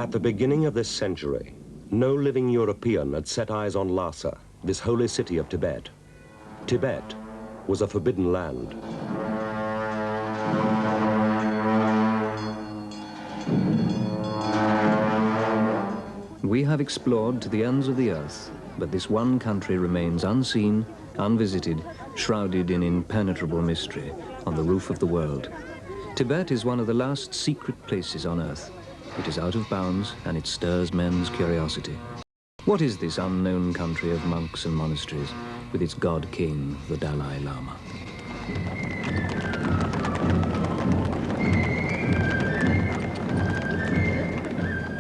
At the beginning of this century, no living European had set eyes on Lhasa, this holy city of Tibet. Tibet was a forbidden land. We have explored to the ends of the earth, but this one country remains unseen, unvisited, shrouded in impenetrable mystery on the roof of the world. Tibet is one of the last secret places on earth. It is out of bounds and it stirs men's curiosity. What is this unknown country of monks and monasteries with its god-king, the Dalai Lama?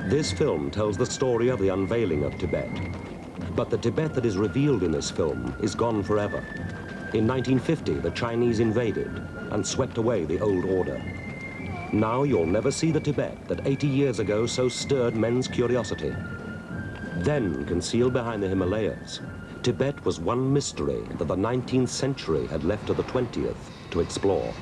This film tells the story of the unveiling of Tibet. But the Tibet that is revealed in this film is gone forever. In 1950, the Chinese invaded and swept away the old order. Now you'll never see the Tibet that 80 years ago so stirred men's curiosity. Then, concealed behind the Himalayas, Tibet was one mystery that the 19th century had left to the 20th to explore.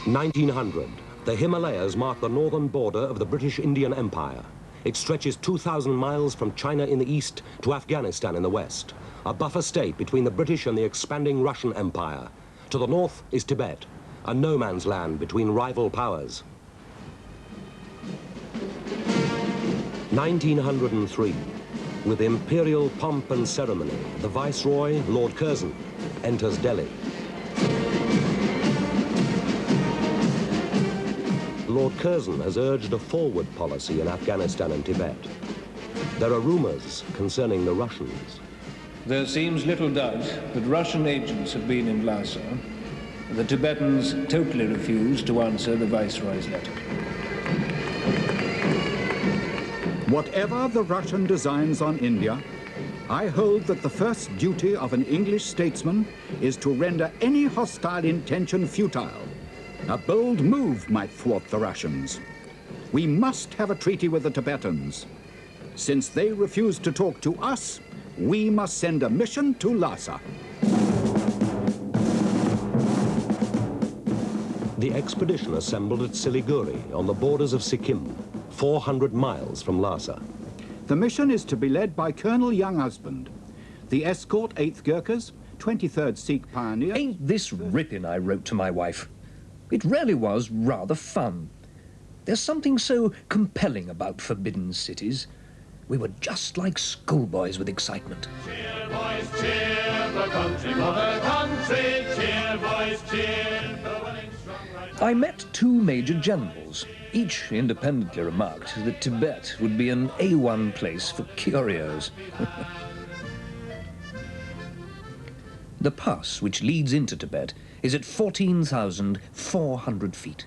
In 1900, the Himalayas mark the northern border of the British Indian Empire. It stretches 2,000 miles from China in the east to Afghanistan in the west, a buffer state between the British and the expanding Russian Empire. To the north is Tibet, a no man's land between rival powers. 1903, with imperial pomp and ceremony, the Viceroy, Lord Curzon, enters Delhi. Lord Curzon has urged a forward policy in Afghanistan and Tibet. There are rumors concerning the Russians. There seems little doubt that Russian agents have been in Lhasa. The Tibetans totally refused to answer the Viceroy's letter. Whatever the Russian designs on India, I hold that the first duty of an English statesman is to render any hostile intention futile. A bold move might thwart the Russians. We must have a treaty with the Tibetans. Since they refuse to talk to us, we must send a mission to Lhasa. The expedition assembled at Siliguri on the borders of Sikkim, 400 miles from Lhasa. The mission is to be led by Colonel Younghusband. The escort 8th Gurkhas, 23rd Sikh Pioneer... Ain't this ripping, I wrote to my wife. It really was rather fun. There's something so compelling about forbidden cities. We were just like schoolboys with excitement. Cheer, boys, cheer, the country for the country. Cheer, boys, cheer, the willing, strong, right. I met two major generals. Each independently remarked that Tibet would be an A1 place for curios. The pass which leads into Tibet is at 14,400 feet.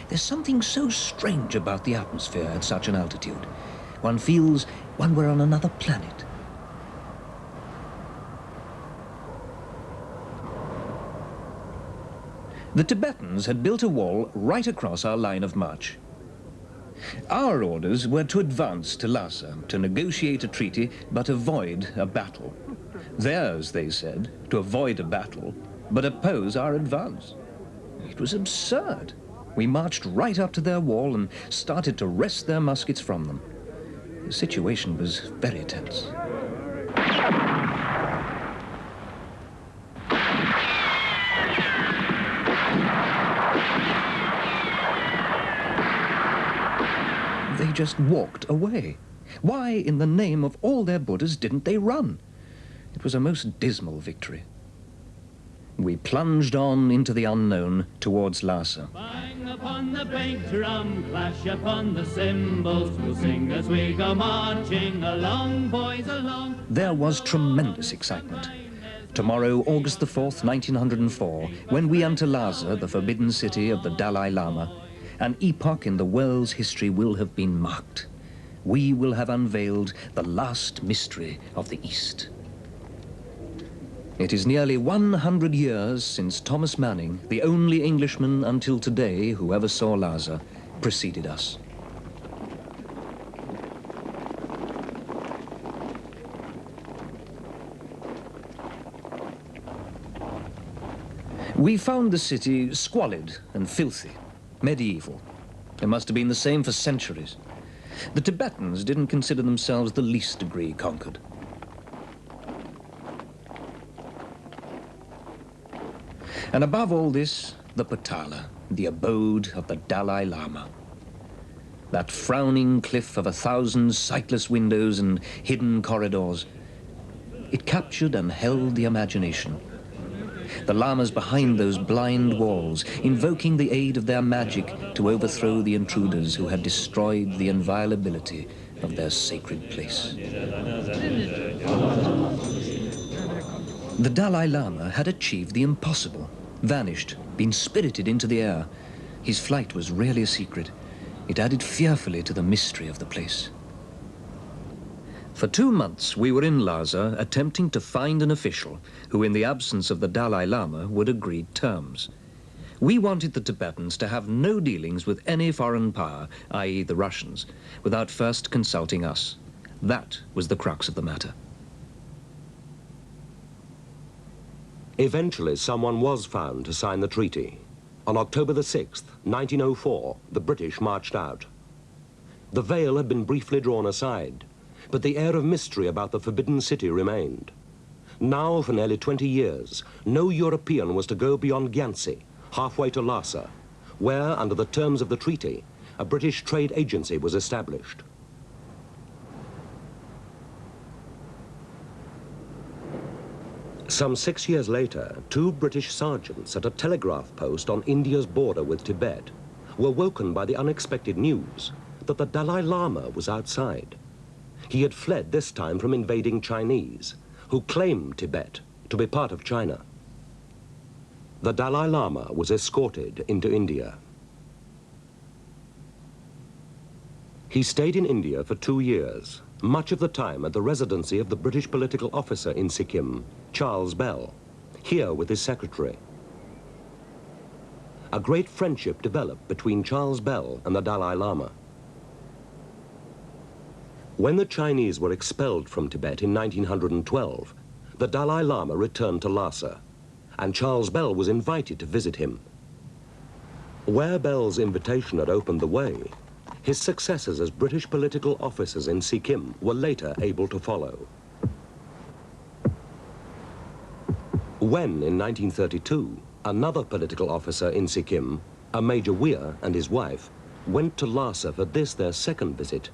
There's something so strange about the atmosphere at such an altitude. One feels one were on another planet. The Tibetans had built a wall right across our line of march. Our orders were to advance to Lhasa, to negotiate a treaty but avoid a battle. Theirs, they said, to avoid a battle but oppose our advance. It was absurd. We marched right up to their wall and started to wrest their muskets from them. The situation was very tense. They just walked away. Why, in the name of all their Buddhas, didn't they run? It was a most dismal victory. We plunged on into the unknown towards Lhasa. Bang upon the bank drum, clash upon the cymbals, we'll sing as we go marching along, boys, along. There was tremendous excitement. Tomorrow, August the 4th, 1904, when we enter Lhasa, the forbidden city of the Dalai Lama, an epoch in the world's history will have been marked. We will have unveiled the last mystery of the East. It is nearly 100 years since Thomas Manning, the only Englishman until today who ever saw Lhasa, preceded us. We found the city squalid and filthy, medieval. It must have been the same for centuries. The Tibetans didn't consider themselves the least degree conquered. And above all this, the Potala, the abode of the Dalai Lama. That frowning cliff of 1,000 sightless windows and hidden corridors. It captured and held the imagination. The lamas behind those blind walls, invoking the aid of their magic to overthrow the intruders who had destroyed the inviolability of their sacred place. The Dalai Lama had achieved the impossible, vanished, been spirited into the air. His flight was really a secret. It added fearfully to the mystery of the place. For 2 months, we were in Lhasa attempting to find an official who, in the absence of the Dalai Lama, would agree terms. We wanted the Tibetans to have no dealings with any foreign power, i.e. the Russians, without first consulting us. That was the crux of the matter. Eventually, someone was found to sign the treaty. On October the 6th, 1904, the British marched out. The veil had been briefly drawn aside, but the air of mystery about the Forbidden City remained. Now, for nearly 20 years, no European was to go beyond Gyansi, halfway to Lhasa, where, under the terms of the treaty, a British trade agency was established. Some 6 years later, 2 British sergeants at a telegraph post on India's border with Tibet were woken by the unexpected news that the Dalai Lama was outside. He had fled this time from invading Chinese, who claimed Tibet to be part of China. The Dalai Lama was escorted into India. He stayed in India for 2 years, much of the time at the residency of the British political officer in Sikkim, Charles Bell, here with his secretary. A great friendship developed between Charles Bell and the Dalai Lama. When the Chinese were expelled from Tibet in 1912, the Dalai Lama returned to Lhasa, and Charles Bell was invited to visit him. Where Bell's invitation had opened the way, his successors as British political officers in Sikkim were later able to follow. When, in 1932, another political officer in Sikkim, a Major Weir and his wife, went to Lhasa for this, their second visit,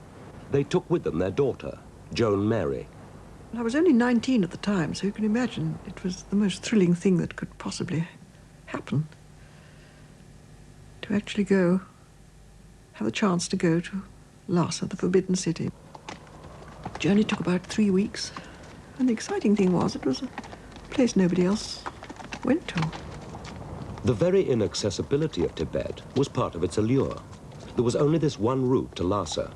they took with them their daughter, Joan Mary. I was only 19 at the time, so you can imagine it was the most thrilling thing that could possibly happen. To actually go, have a chance to go to Lhasa, the Forbidden City. The journey took about 3 weeks, and the exciting thing was it was a place nobody else went to. The very inaccessibility of Tibet was part of its allure. There was only this one route to Lhasa.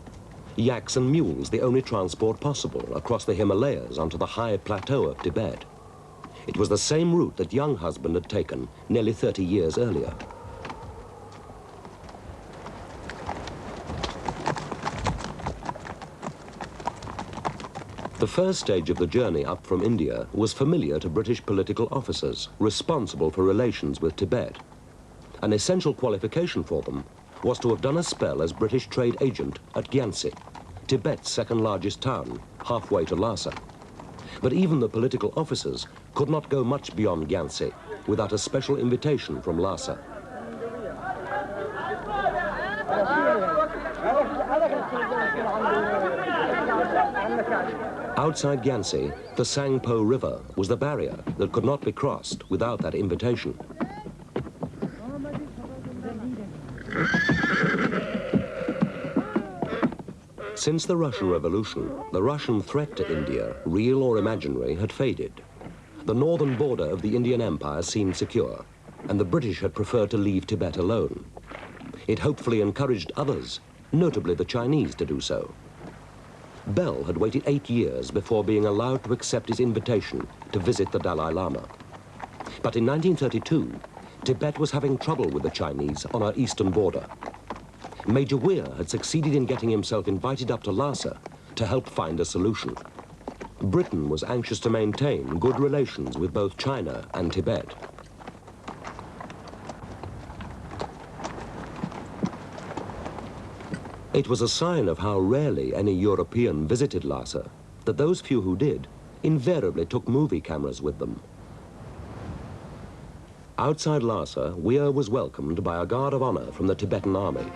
Yaks and mules the only transport possible across the Himalayas onto the high plateau of Tibet. It was the same route that young husband had taken nearly 30 years earlier. The first stage of the journey up from India was familiar to British political officers responsible for relations with Tibet. An essential qualification for them was to have done a spell as British trade agent at Gyansi, Tibet's second largest town, halfway to Lhasa. But even the political officers could not go much beyond Gyansi without a special invitation from Lhasa. Outside Gyansi, the Sangpo River was the barrier that could not be crossed without that invitation. Since the Russian Revolution, the Russian threat to India, real or imaginary, had faded. The northern border of the Indian Empire seemed secure, and the British had preferred to leave Tibet alone. It hopefully encouraged others, notably the Chinese, to do so. Bell had waited 8 years before being allowed to accept his invitation to visit the Dalai Lama. But in 1932, Tibet was having trouble with the Chinese on our eastern border. Major Weir had succeeded in getting himself invited up to Lhasa to help find a solution. Britain was anxious to maintain good relations with both China and Tibet. It was a sign of how rarely any European visited Lhasa that those few who did invariably took movie cameras with them. Outside Lhasa, Weir was welcomed by a guard of honor from the Tibetan army.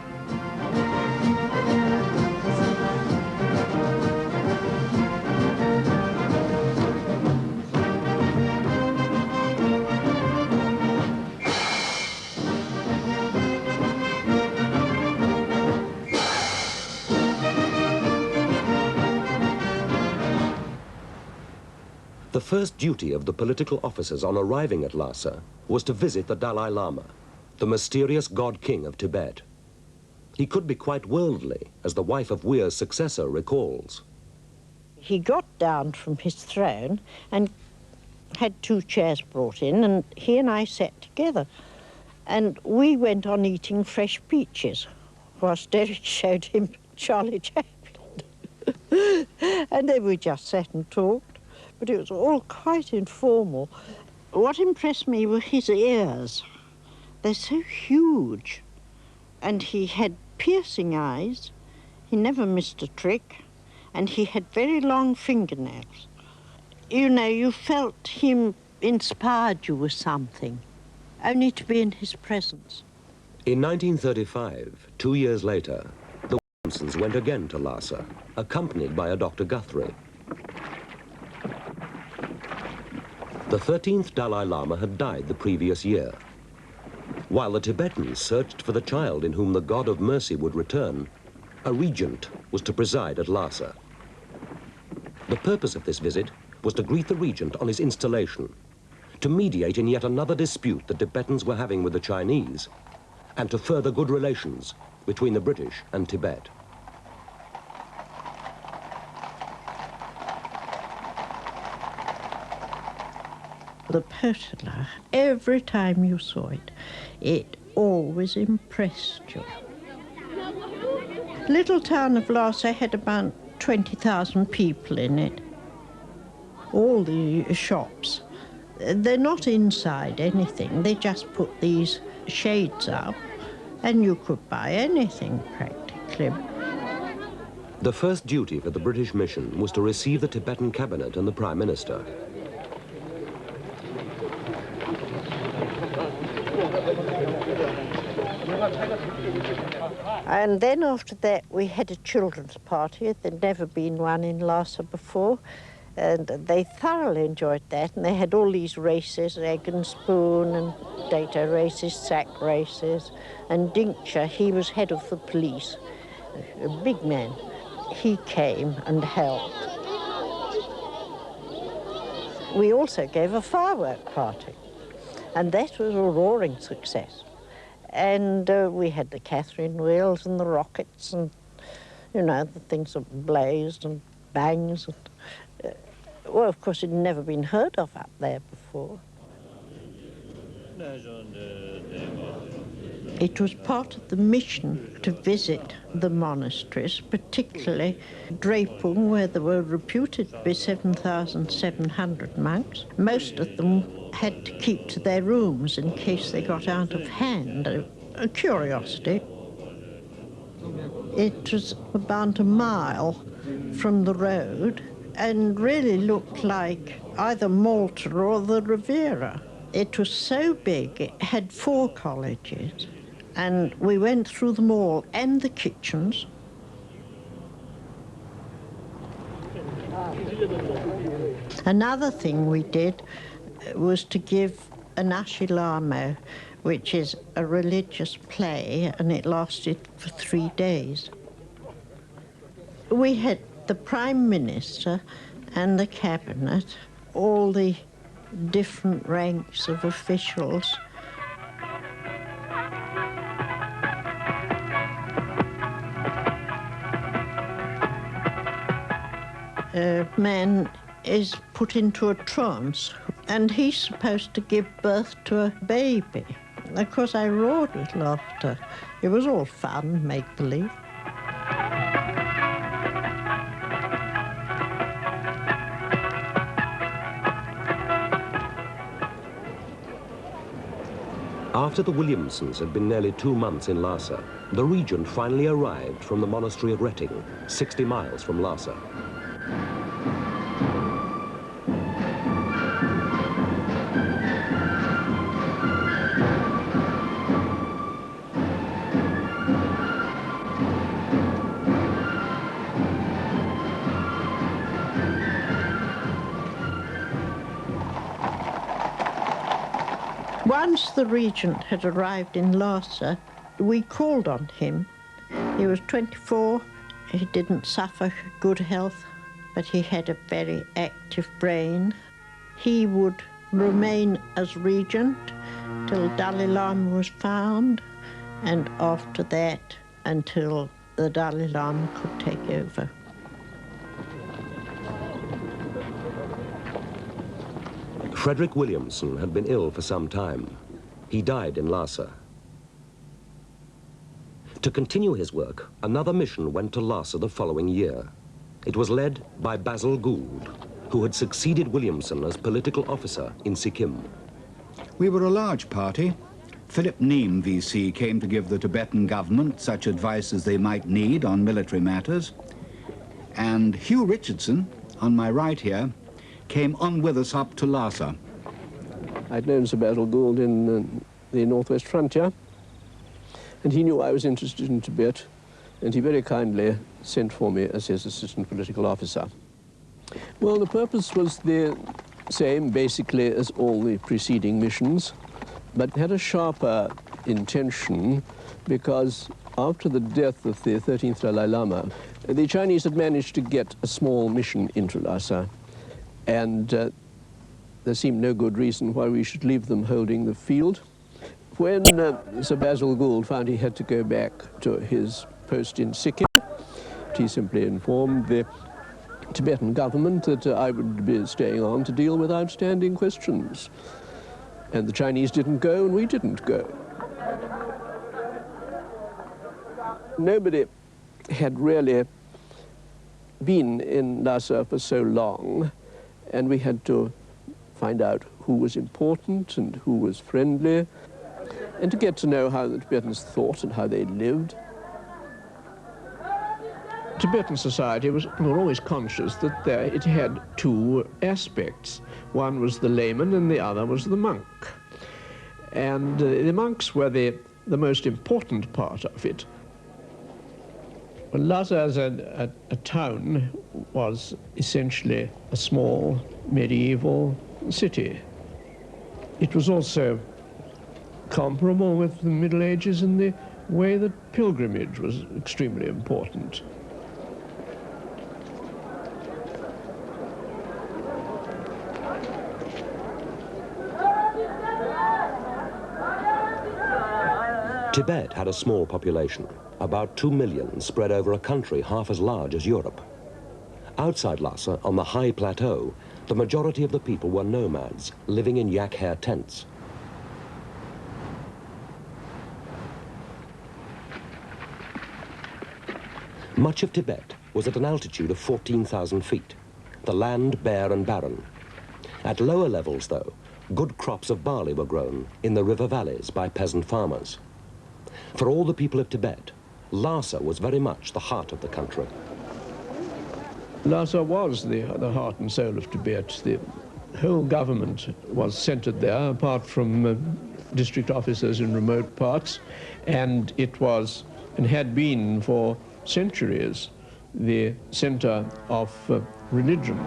The first duty of the political officers on arriving at Lhasa was to visit the Dalai Lama, the mysterious god-king of Tibet. He could be quite worldly, as the wife of Weir's successor recalls. He got down from his throne and had 2 chairs brought in, and he and I sat together. And we went on eating fresh peaches, whilst Derek showed him Charlie Chaplin. And then we just sat and talked. But it was all quite informal. What impressed me were his ears. They're so huge. And he had piercing eyes. He never missed a trick. And he had very long fingernails. You know, you felt him inspired you with something, only to be in his presence. In 1935, 2 years later, the Williamsons went again to Lhasa, accompanied by a Dr. Guthrie. The 13th Dalai Lama had died the previous year. While the Tibetans searched for the child in whom the God of mercy would return, a regent was to preside at Lhasa. The purpose of this visit was to greet the regent on his installation, to mediate in yet another dispute the Tibetans were having with the Chinese, and to further good relations between the British and Tibet. The Potala, every time you saw it, it always impressed you. Little town of Lhasa had about 20,000 people in it. All the shops, they're not inside anything. They just put these shades up and you could buy anything practically. The first duty for the British mission was to receive the Tibetan cabinet and the Prime Minister. And then after that we had a children's party. There'd never been one in Lhasa before, and they thoroughly enjoyed that. And they had all these races, egg and spoon, and data races, sack races. And Dingsha, he was head of the police, a big man. He came and helped. We also gave a firework party, and that was a roaring success. And we had the Catherine wheels and the rockets and, you know, the things that blazed and bangs. And, well, of course, it had never been heard of up there before. It was part of the mission to visit the monasteries, particularly Drepung, where there were reputed to be 7,700 monks. Most of them had to keep to their rooms in case they got out of hand, a curiosity. It was about a mile from the road and really looked like either Malta or the Riviera. It was so big, it had 4 colleges, and we went through them all, and the kitchens. Another thing we did was to give an ashilamo, which is a religious play, and it lasted for 3 days. We had the Prime Minister and the Cabinet, all the different ranks of officials. A man is put into a trance, and he's supposed to give birth to a baby. Of course, I roared with laughter. It was all fun, make-believe. After the Williamsons had been nearly 2 months in Lhasa, the regent finally arrived from the monastery of Retting, 60 miles from Lhasa. Once the regent had arrived in Lhasa, we called on him. He was 24, he didn't suffer good health, but he had a very active brain. He would remain as regent till Dalai Lama was found, and after that until the Dalai Lama could take over. Frederick Williamson had been ill for some time. He died in Lhasa. To continue his work, another mission went to Lhasa the following year. It was led by Basil Gould, who had succeeded Williamson as political officer in Sikkim. We were a large party. Philip Neame, VC, came to give the Tibetan government such advice as they might need on military matters. And Hugh Richardson, on my right here, came on with us up to Lhasa. I'd known Sir Basil Gould in the Northwest Frontier, and he knew I was interested in Tibet, and he very kindly sent for me as his assistant political officer. Well, the purpose was the same, basically, as all the preceding missions, but had a sharper intention because after the death of the 13th Dalai Lama, the Chinese had managed to get a small mission into Lhasa, and there seemed no good reason why we should leave them holding the field. When Sir Basil Gould found he had to go back to his post in Sikkim, he simply informed the Tibetan government that I would be staying on to deal with outstanding questions. And the Chinese didn't go, and we didn't go. Nobody had really been in Lhasa for so long, and we had to find out who was important and who was friendly, and to get to know how the Tibetans thought and how they lived. Tibetan society were always conscious that it had two aspects. One was the layman and the other was the monk. And the monks were the most important part of it. Well, Lhasa as a town was essentially a small medieval city. It was also comparable with the Middle Ages in the way that pilgrimage was extremely important. Tibet had a small population, about 2 million spread over a country half as large as Europe. Outside Lhasa, on the high plateau, the majority of the people were nomads, living in yak hair tents. Much of Tibet was at an altitude of 14,000 feet, the land bare and barren. At lower levels, though, good crops of barley were grown in the river valleys by peasant farmers. For all the people of Tibet, Lhasa was very much the heart of the country. Lhasa was the heart and soul of Tibet. The whole government was centered there, apart from district officers in remote parts, and it was, and had been for centuries, the center of religion.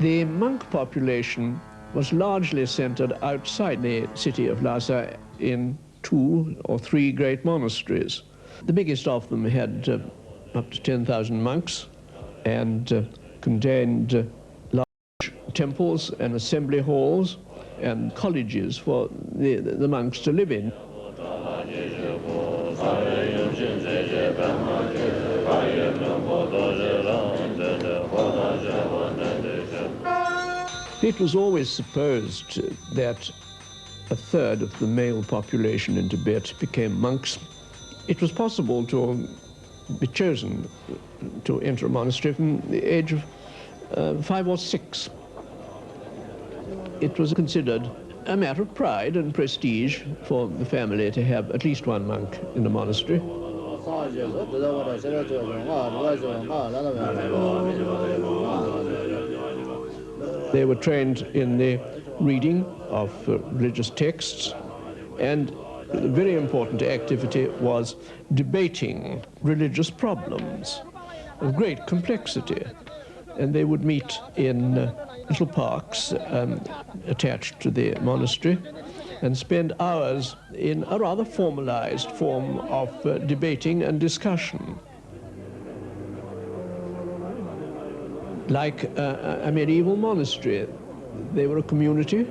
The monk population was largely centered outside the city of Lhasa in 2 or 3 great monasteries. The biggest of them had up to 10,000 monks and contained large temples and assembly halls and colleges for the monks to live in. It was always supposed that a third of the male population in Tibet became monks. It was possible to be chosen to enter a monastery from the age of 5 or 6. It was considered a matter of pride and prestige for the family to have at least one monk in the monastery. They were trained in the reading of religious texts, and a very important activity was debating religious problems of great complexity. And they would meet in little parks attached to the monastery and spend hours in a rather formalized form of debating and discussion. Like a medieval monastery, they were a community.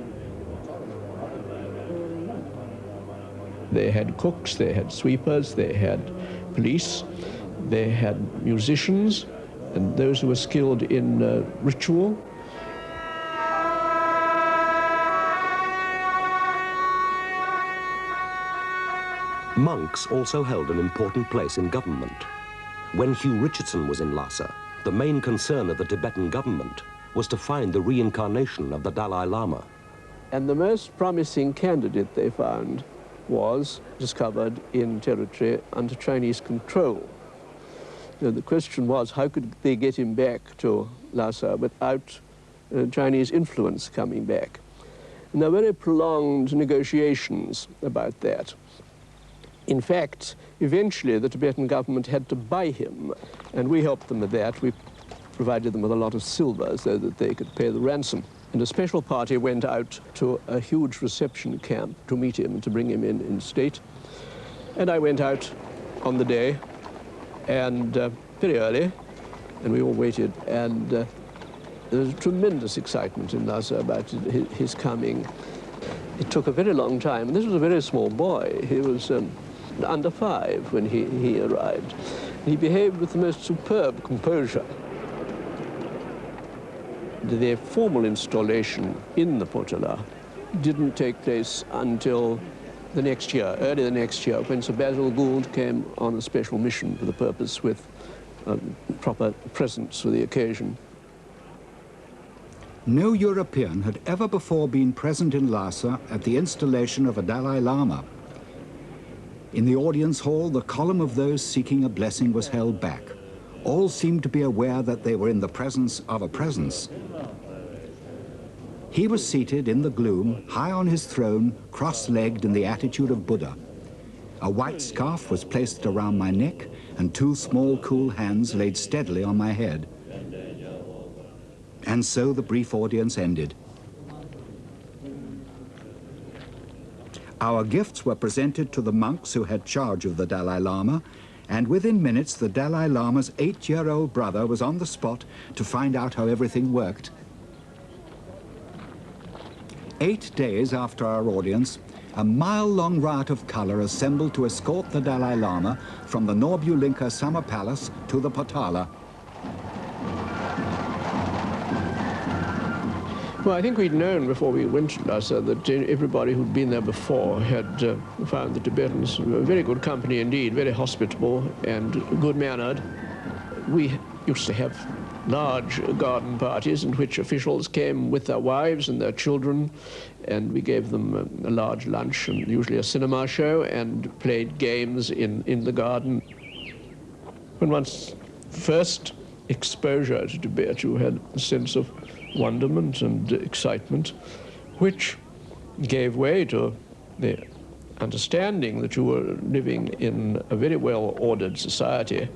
They had cooks, they had sweepers, they had police, they had musicians, and those who were skilled in ritual. Monks also held an important place in government. When Hugh Richardson was in Lhasa, the main concern of the Tibetan government was to find the reincarnation of the Dalai Lama. And the most promising candidate they found was discovered in territory under Chinese control. You know, the question was, how could they get him back to Lhasa without Chinese influence coming back? And there were very prolonged negotiations about that. In fact, eventually the Tibetan government had to buy him, and we helped them with that. We provided them with a lot of silver so that they could pay the ransom. And a special party went out to a huge reception camp to meet him and to bring him in state. And I went out on the day, and very early, and we all waited, and there was tremendous excitement in Lhasa about his coming. It took a very long time, and this was a very small boy. He was under 5 when he arrived. He behaved with the most superb composure. The formal installation in the Potala didn't take place until the next year, early the next year, when Sir Basil Gould came on a special mission for the purpose with proper presents for the occasion. No European had ever before been present in Lhasa at the installation of a Dalai Lama. In the audience hall, the column of those seeking a blessing was held back. All seemed to be aware that they were in the presence of a presence. He was seated in the gloom, high on his throne, cross-legged in the attitude of Buddha. A white scarf was placed around my neck, and 2 small, cool hands laid steadily on my head. And so the brief audience ended. Our gifts were presented to the monks who had charge of the Dalai Lama, and within minutes the Dalai Lama's 8-year-old brother was on the spot to find out how everything worked. 8 days after our audience, a mile-long rout of color assembled to escort the Dalai Lama from the Norbulinka Summer Palace to the Potala. Well, I think we'd known before we went to Lhasa that everybody who'd been there before had found the Tibetans very good company indeed, very hospitable and good-mannered. We used to have large garden parties in which officials came with their wives and their children, and we gave them a large lunch and usually a cinema show and played games in the garden. When one's first exposure to Tibet, you had a sense of wonderment and excitement, which gave way to the understanding that you were living in a very well-ordered society.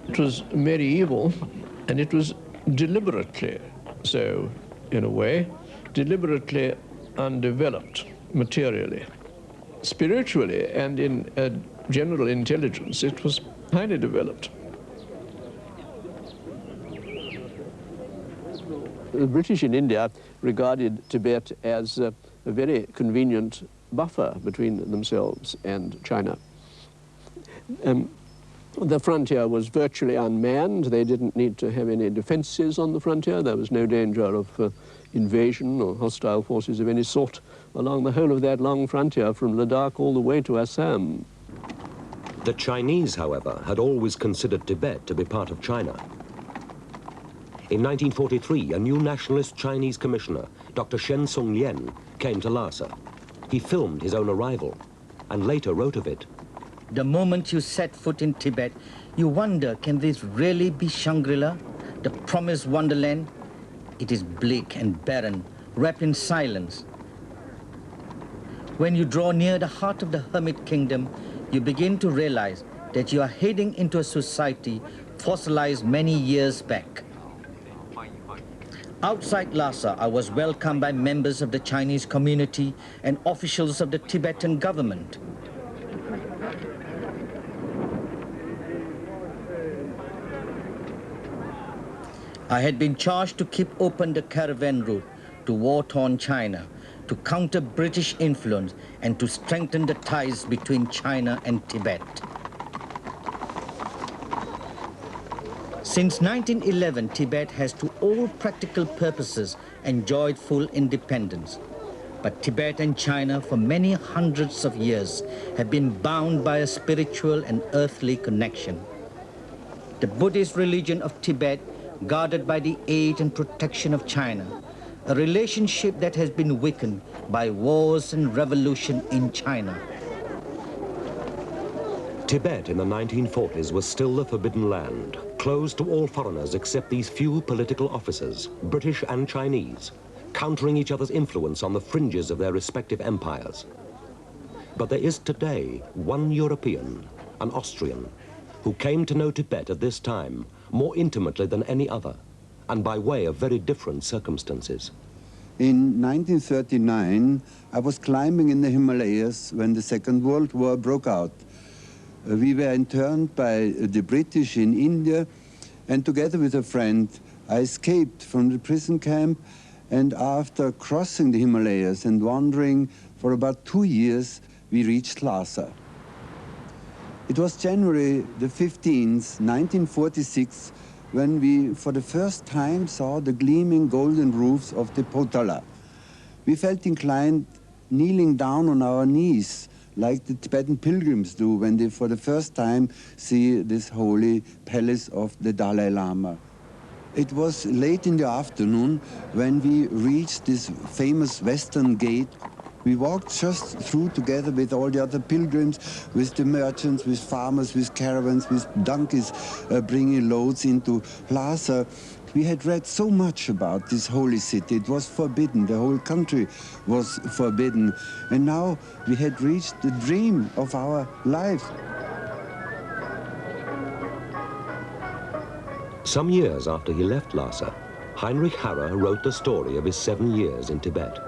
It was medieval, and it was deliberately so, in a way, deliberately undeveloped materially. Spiritually and in general intelligence, it was highly developed. The British in India regarded Tibet as a very convenient buffer between themselves and China. The frontier was virtually unmanned. They didn't need to have any defenses on the frontier. There was no danger of invasion or hostile forces of any sort along the whole of that long frontier from Ladakh all the way to Assam. The Chinese, however, had always considered Tibet to be part of China. In 1943, a new nationalist Chinese commissioner, Dr. Shen Sung Lien, came to Lhasa. He filmed his own arrival and later wrote of it. The moment you set foot in Tibet, you wonder, can this really be Shangri-La, the promised wonderland? It is bleak and barren, wrapped in silence. When you draw near the heart of the hermit kingdom, you begin to realize that you are heading into a society fossilized many years back. Outside Lhasa, I was welcomed by members of the Chinese community and officials of the Tibetan government. I had been charged to keep open the caravan route to war-torn China, to counter British influence and to strengthen the ties between China and Tibet. Since 1911, Tibet has to all practical purposes enjoyed full independence. But Tibet and China for many hundreds of years have been bound by a spiritual and earthly connection. The Buddhist religion of Tibet guarded by the aid and protection of China, a relationship that has been weakened by wars and revolution in China. Tibet in the 1940s was still the forbidden land, closed to all foreigners except these few political officers, British and Chinese, countering each other's influence on the fringes of their respective empires. But there is today one European, an Austrian, who came to know Tibet at this time more intimately than any other, and by way of very different circumstances. In 1939, I was climbing in the Himalayas when the Second World War broke out. We were interned by the British in India, and together with a friend, I escaped from the prison camp, and after crossing the Himalayas and wandering for about 2 years, we reached Lhasa. It was January the 15th, 1946, when we for the first time saw the gleaming golden roofs of the Potala. We felt inclined kneeling down on our knees like the Tibetan pilgrims do when they for the first time see this holy palace of the Dalai Lama. It was late in the afternoon when we reached this famous western gate. We walked just through together with all the other pilgrims, with the merchants, with farmers, with caravans, with donkeys bringing loads into Lhasa. We had read so much about this holy city. It was forbidden. The whole country was forbidden. And now we had reached the dream of our lives. Some years after he left Lhasa, Heinrich Harrer wrote the story of his 7 years in Tibet.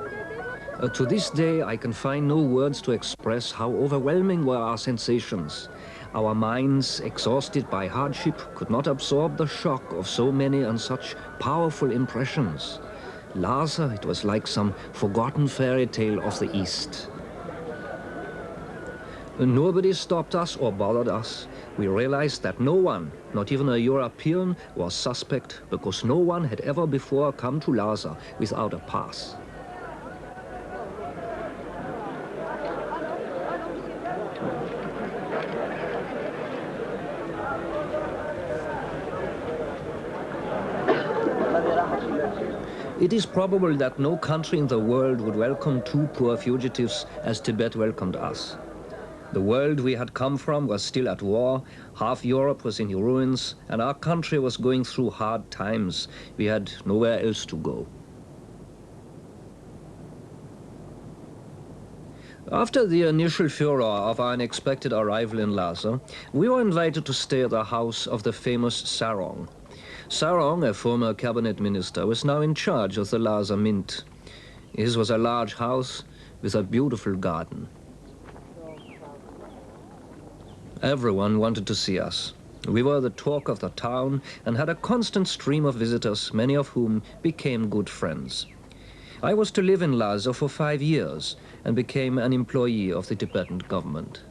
To this day, I can find no words to express how overwhelming were our sensations. Our minds, exhausted by hardship, could not absorb the shock of so many and such powerful impressions. Lhasa, it was like some forgotten fairy tale of the East. Nobody stopped us or bothered us. We realized that no one, not even a European, was suspect because no one had ever before come to Lhasa without a pass. It is probable that no country in the world would welcome two poor fugitives as Tibet welcomed us. The world we had come from was still at war, half Europe was in ruins, and our country was going through hard times. We had nowhere else to go. After the initial furor of our unexpected arrival in Lhasa, we were invited to stay at the house of the famous Sarong. Sarong, a former cabinet minister, was now in charge of the Lhasa Mint. His was a large house with a beautiful garden. Everyone wanted to see us. We were the talk of the town and had a constant stream of visitors, many of whom became good friends. I was to live in Lhasa for 5 years and became an employee of the Tibetan government.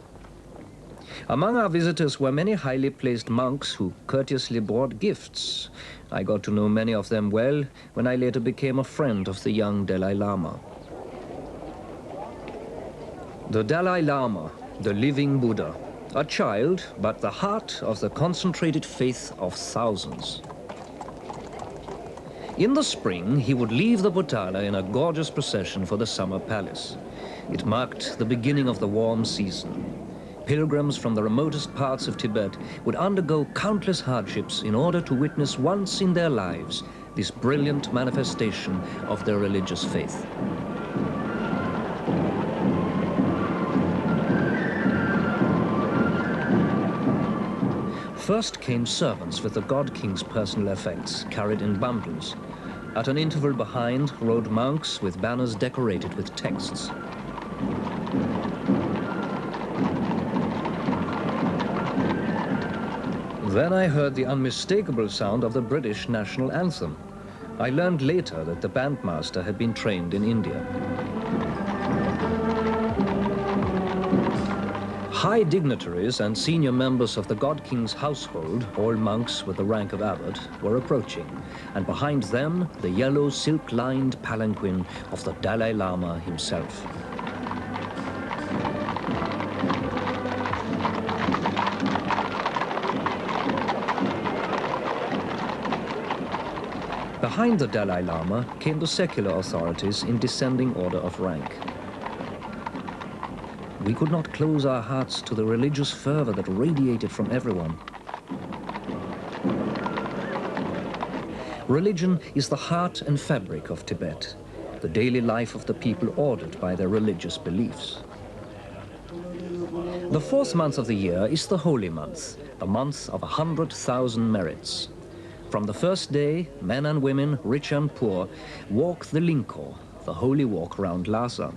Among our visitors were many highly placed monks who courteously brought gifts. I got to know many of them well when I later became a friend of the young Dalai Lama. The Dalai Lama, the living Buddha, a child, but the heart of the concentrated faith of thousands. In the spring, he would leave the Potala in a gorgeous procession for the summer palace. It marked the beginning of the warm season. Pilgrims from the remotest parts of Tibet would undergo countless hardships in order to witness once in their lives this brilliant manifestation of their religious faith. First came servants with the God King's personal effects carried in bundles. At an interval behind rode monks with banners decorated with texts. Then I heard the unmistakable sound of the British national anthem. I learned later that the bandmaster had been trained in India. High dignitaries and senior members of the God King's household, all monks with the rank of abbot, were approaching, and behind them the yellow silk-lined palanquin of the Dalai Lama himself. Behind the Dalai Lama came the secular authorities in descending order of rank. We could not close our hearts to the religious fervor that radiated from everyone. Religion is the heart and fabric of Tibet, the daily life of the people ordered by their religious beliefs. The fourth month of the year is the holy month, the month of 100,000 merits. From the first day, men and women, rich and poor, walk the Lingko, the holy walk round Lhasa.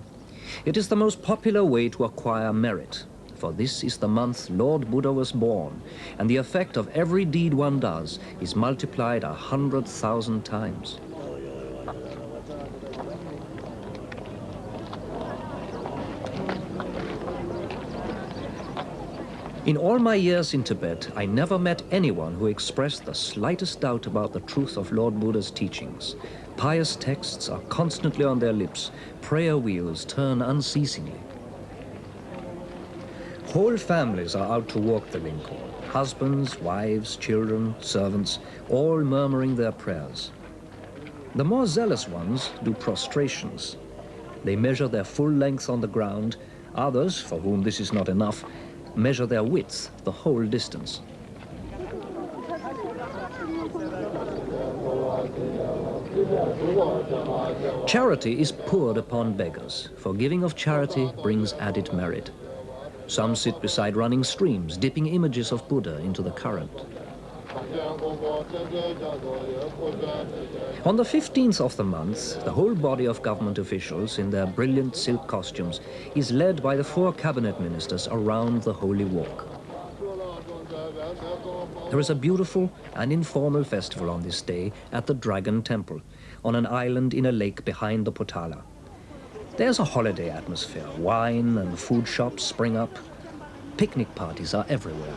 It is the most popular way to acquire merit, for this is the month Lord Buddha was born, and the effect of every deed one does is multiplied 100,000 times. In all my years in Tibet, I never met anyone who expressed the slightest doubt about the truth of Lord Buddha's teachings. Pious texts are constantly on their lips. Prayer wheels turn unceasingly. Whole families are out to walk the Lingko. Husbands, wives, children, servants, all murmuring their prayers. The more zealous ones do prostrations. They measure their full length on the ground. Others, for whom this is not enough, measure their width, the whole distance. Charity is poured upon beggars, for giving of charity brings added merit. Some sit beside running streams, dipping images of Buddha into the current. On the 15th of the month, the whole body of government officials in their brilliant silk costumes is led by the 4 cabinet ministers around the holy walk. There is a beautiful and informal festival on this day at the Dragon Temple, on an island in a lake behind the Potala. There's a holiday atmosphere. Wine and food shops spring up. Picnic parties are everywhere.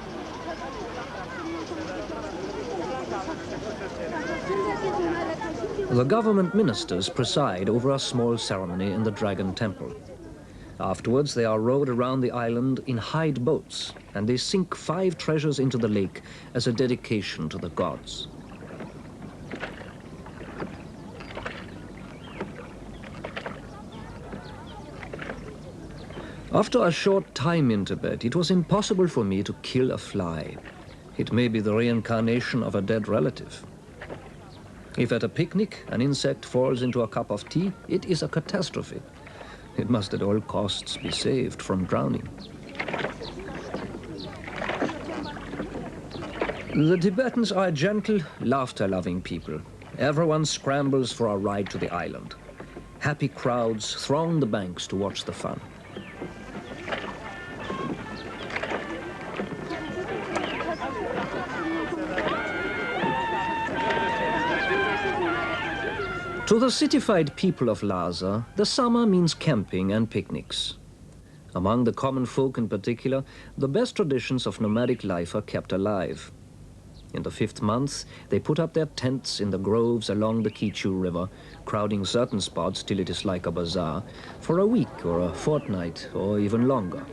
The government ministers preside over a small ceremony in the Dragon Temple. Afterwards, they are rowed around the island in hide boats, and they sink 5 treasures into the lake as a dedication to the gods. After a short time in Tibet, it was impossible for me to kill a fly. It may be the reincarnation of a dead relative. If at a picnic an insect falls into a cup of tea, it is a catastrophe. It must at all costs be saved from drowning. The Tibetans are a gentle, laughter-loving people. Everyone scrambles for a ride to the island. Happy crowds throng the banks to watch the fun. To the citified people of Lhasa, the summer means camping and picnics. Among the common folk in particular, the best traditions of nomadic life are kept alive. In the 5th month, they put up their tents in the groves along the Kichu River, crowding certain spots till it is like a bazaar, for a week or a fortnight or even longer.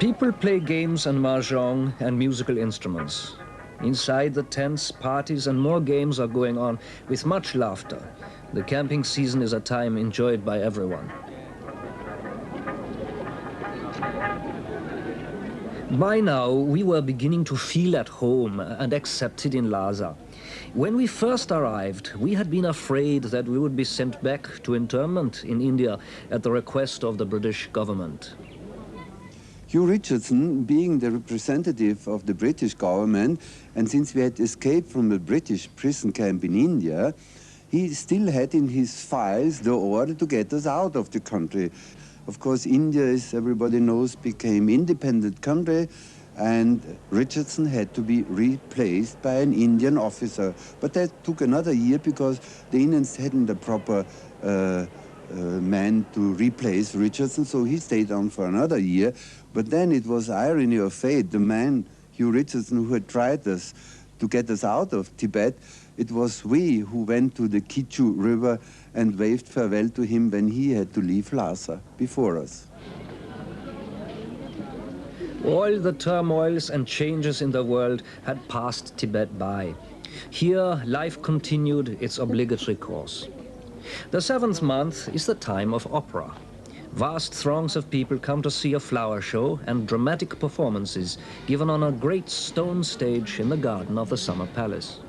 People play games and mahjong and musical instruments. Inside the tents, parties and more games are going on with much laughter. The camping season is a time enjoyed by everyone. By now, we were beginning to feel at home and accepted in Lhasa. When we first arrived, we had been afraid that we would be sent back to internment in India at the request of the British government. Hugh Richardson, being the representative of the British government, and since we had escaped from a British prison camp in India, he still had in his files the order to get us out of the country. Of course, India, as everybody knows, became independent country, and Richardson had to be replaced by an Indian officer. But that took another year because the Indians hadn't a proper man to replace Richardson, so he stayed on for another year. But then it was irony of fate. The man, Hugh Richardson, who had tried us to get us out of Tibet, it was we who went to the Kichu River and waved farewell to him when he had to leave Lhasa before us. All the turmoils and changes in the world had passed Tibet by. Here, life continued its obligatory course. The 7th month is the time of opera. Vast throngs of people come to see a flower show and dramatic performances given on a great stone stage in the garden of the Summer Palace.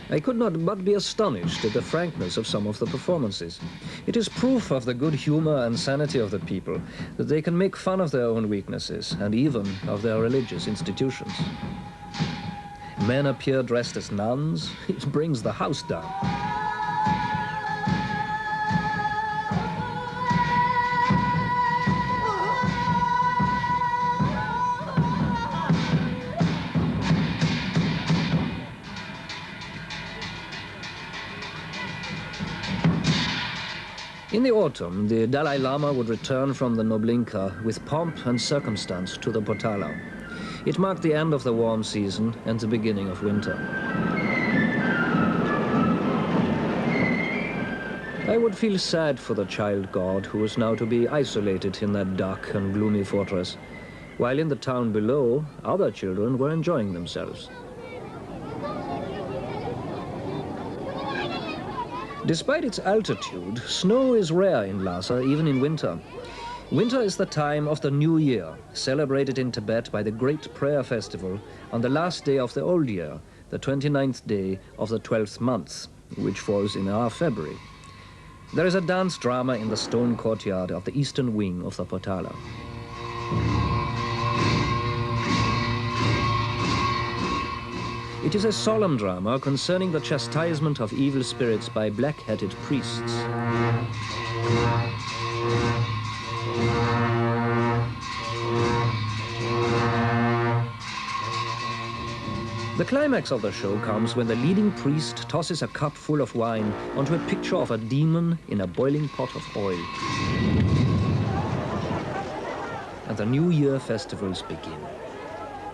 I could not but be astonished at the frankness of some of the performances. It is proof of the good humor and sanity of the people that they can make fun of their own weaknesses and even of their religious institutions. Men appear dressed as nuns. It brings the house down. In the autumn, the Dalai Lama would return from the Noblinka with pomp and circumstance to the Potala. It marked the end of the warm season and the beginning of winter. I would feel sad for the child god who was now to be isolated in that dark and gloomy fortress, while in the town below, other children were enjoying themselves. Despite its altitude, snow is rare in Lhasa, even in winter. Winter is the time of the New Year, celebrated in Tibet by the Great Prayer Festival on the last day of the old year, the 29th day of the 12th month, which falls in our February. There is a dance drama in the stone courtyard of the eastern wing of the Potala. It is a solemn drama concerning the chastisement of evil spirits by black-hatted priests. The climax of the show comes when the leading priest tosses a cup full of wine onto a picture of a demon in a boiling pot of oil. And the New Year festivals begin.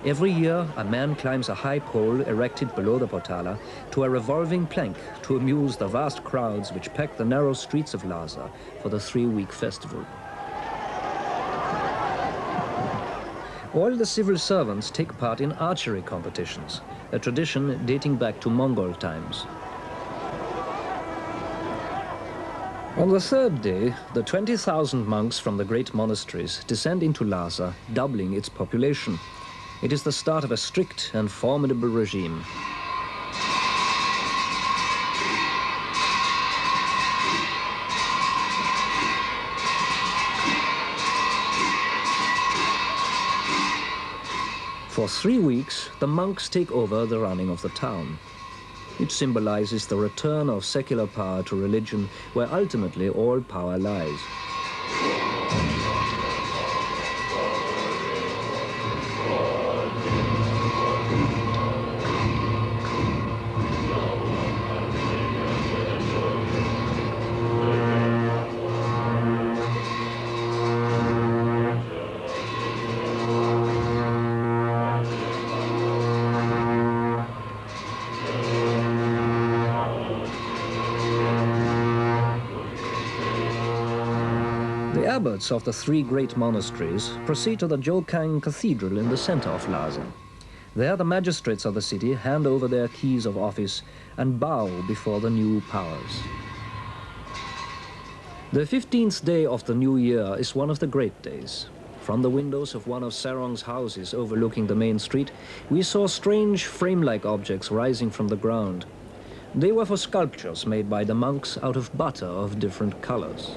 Every year, a man climbs a high pole erected below the Potala to a revolving plank to amuse the vast crowds which pack the narrow streets of Lhasa for the 3-week festival. All the civil servants take part in archery competitions, a tradition dating back to Mongol times. On the 3rd day, the 20,000 monks from the great monasteries descend into Lhasa, doubling its population. It is the start of a strict and formidable regime. For 3 weeks, the monks take over the running of the town. It symbolizes the return of secular power to religion, where ultimately all power lies. abbots of the three great monasteries proceed to the Jokang Cathedral in the center of Lhasa. There the magistrates of the city hand over their keys of office and bow before the new powers. The 15th day of the new year is one of the great days. From the windows of one of Sarong's houses overlooking the main street, we saw strange frame-like objects rising from the ground. They were for sculptures made by the monks out of butter of different colors.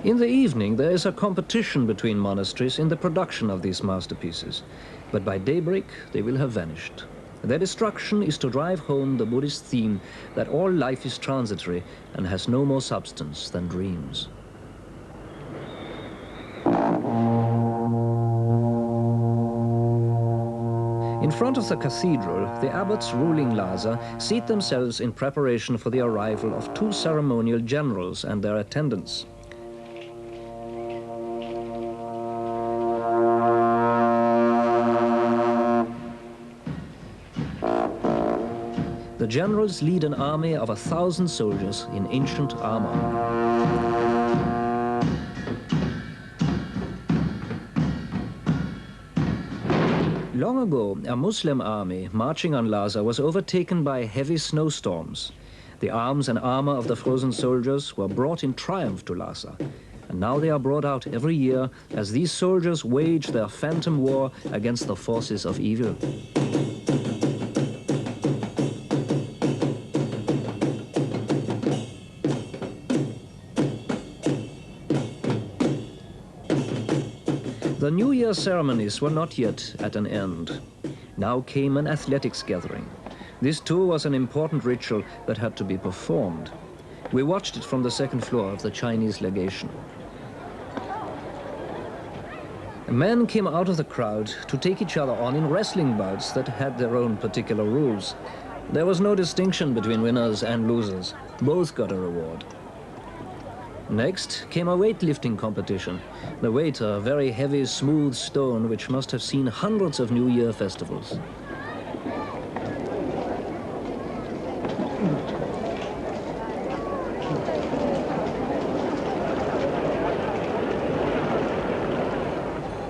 In the evening, there is a competition between monasteries in the production of these masterpieces, but by daybreak they will have vanished. Their destruction is to drive home the Buddhist theme that all life is transitory and has no more substance than dreams. In front of the cathedral, the abbots ruling Lhasa seat themselves in preparation for the arrival of two ceremonial generals and their attendants. The generals lead an army of 1,000 soldiers in ancient armor. Long ago, a Muslim army marching on Lhasa was overtaken by heavy snowstorms. The arms and armor of the frozen soldiers were brought in triumph to Lhasa, and now they are brought out every year as these soldiers wage their phantom war against the forces of evil. The New Year ceremonies were not yet at an end. Now came an athletics gathering. This too was an important ritual that had to be performed. We watched it from the second floor of the Chinese legation. Men came out of the crowd to take each other on in wrestling bouts that had their own particular rules. There was no distinction between winners and losers. Both got a reward. Next came a weightlifting competition. The weight, a very heavy, smooth stone which must have seen hundreds of New Year festivals.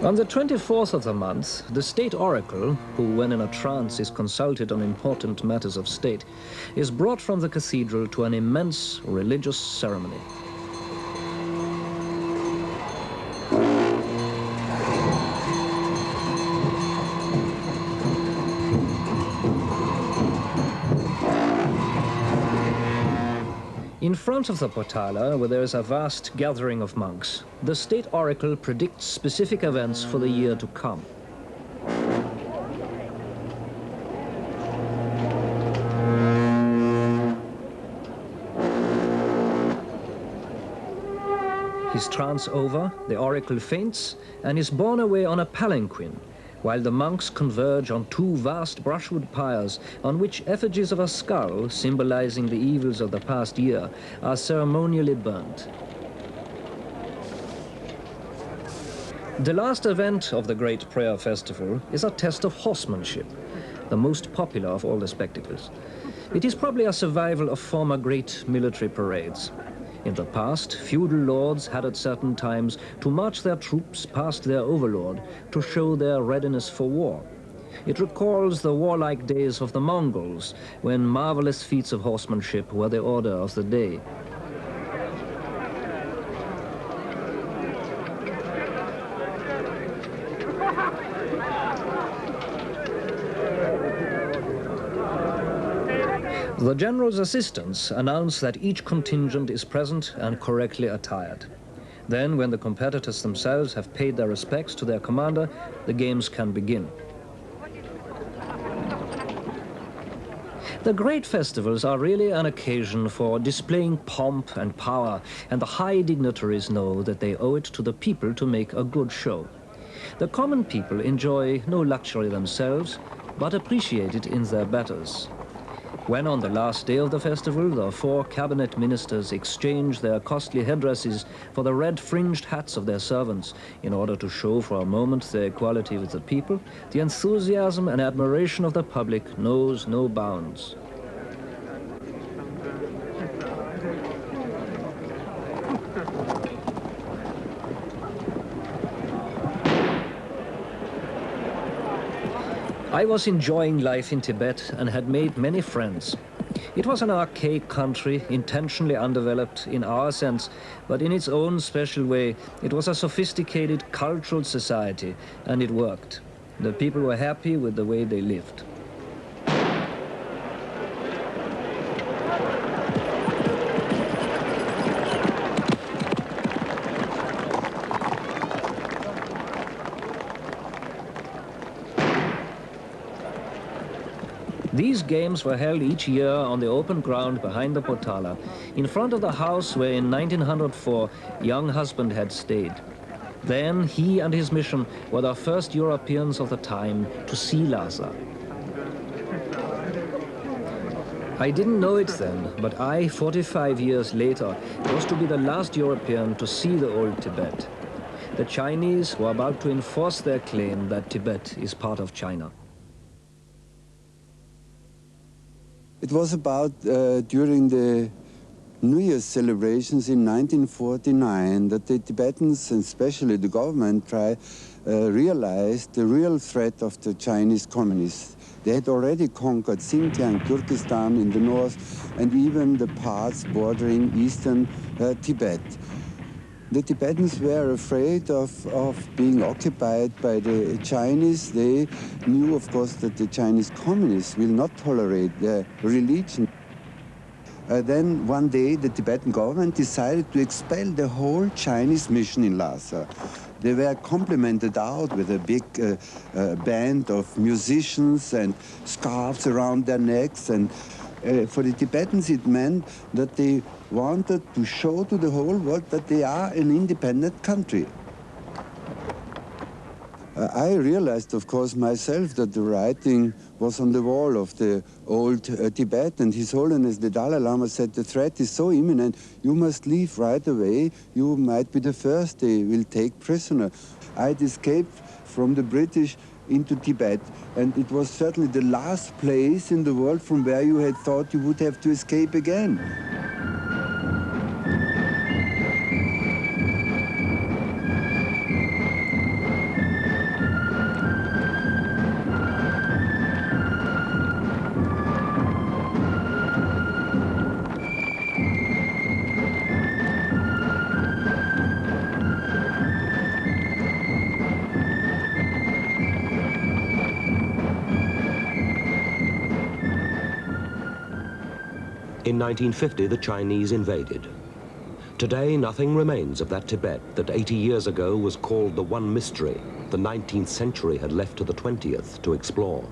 On the 24th of the month, the state oracle, who when in a trance is consulted on important matters of state, is brought from the cathedral to an immense religious ceremony. In front of the Potala, where there is a vast gathering of monks, the state oracle predicts specific events for the year to come. His trance over, the oracle faints and is borne away on a palanquin, while the monks converge on two vast brushwood pyres on which effigies of a skull, symbolizing the evils of the past year, are ceremonially burnt. The last event of the great prayer festival is a test of horsemanship, the most popular of all the spectacles. It is probably a survival of former great military parades. In the past, feudal lords had at certain times to march their troops past their overlord to show their readiness for war. It recalls the warlike days of the Mongols, when marvelous feats of horsemanship were the order of the day. The general's assistants announce that each contingent is present and correctly attired. Then, when the competitors themselves have paid their respects to their commander, the games can begin. The great festivals are really an occasion for displaying pomp and power, and the high dignitaries know that they owe it to the people to make a good show. The common people enjoy no luxury themselves, but appreciate it in their betters. When on the last day of the festival, the four cabinet ministers exchange their costly headdresses for the red-fringed hats of their servants in order to show for a moment their equality with the people, the enthusiasm and admiration of the public knows no bounds. I was enjoying life in Tibet and had made many friends. It was an archaic country, intentionally undeveloped in our sense, but in its own special way, it was a sophisticated cultural society, and it worked. The people were happy with the way they lived. These games were held each year on the open ground behind the Potala, in front of the house where in 1904 young husband had stayed. Then he and his mission were the first Europeans of the time to see Lhasa. I didn't know it then, but I, 45 years later, was to be the last European to see the old Tibet. The Chinese were about to enforce their claim that Tibet is part of China. It was about during the New Year's celebrations in 1949 that the Tibetans, and especially the government, realized the real threat of the Chinese communists. They had already conquered Xinjiang, Turkestan in the north, and even the parts bordering eastern Tibet. The Tibetans were afraid of being occupied by the Chinese. They knew, of course, that the Chinese communists will not tolerate their religion. Then one day the Tibetan government decided to expel the whole Chinese mission in Lhasa. They were complimented out with a big band of musicians and scarves around their necks. And for the Tibetans it meant that they wanted to show to the whole world that they are an independent country. I realized, of course, myself that the writing was on the wall of the old Tibet, and His Holiness the Dalai Lama said the threat is so imminent, you must leave right away. You might be the first they will take prisoner. I'd escaped from the British into Tibet, and it was certainly the last place in the world from where you had thought you would have to escape again. In 1950, the Chinese invaded. Today, nothing remains of that Tibet that 80 years ago was called the One Mystery the 19th century had left to the 20th to explore.